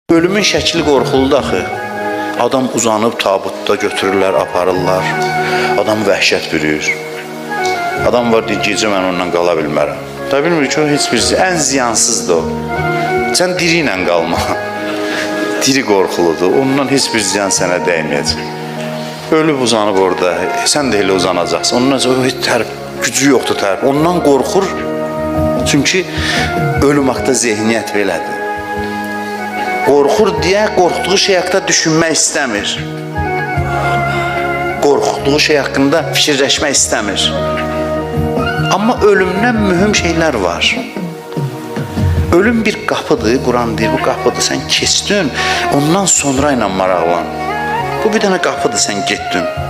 Ölümün şəkli qorxuludur axı. Adam uzanıb tabutda götürürlər, aparırlar. Adam vəhşət bürüyür. Adam var deyir, gecə mən onunla qala bilmərəm. Da bilmir ki, o heç bir ən ziyansızdır o. Sən diri ilə qalma. Diri qorxuludur. Ondan heç bir ziyan sənə dəyməyəcək. Ölüb uzanıb orada, sən də elə uzanacaqsın. Ondan heç gücü yoxdur tərif. Ondan qorxur. Çünki ölüm haqda zehniyyət belədir. Qorxur deyə qorxduğu şey haqqında düşünmək istəmir. Qorxduğu şey haqqında fikirləşmək istəmir. Amma ölümdən mühüm şeylər var. Ölüm bir qapıdır, Quran deyir, bu qapıdır, sən keçdin, ondan sonra ilə maraqlan. Bu bir dənə qapıdır, sən getdin.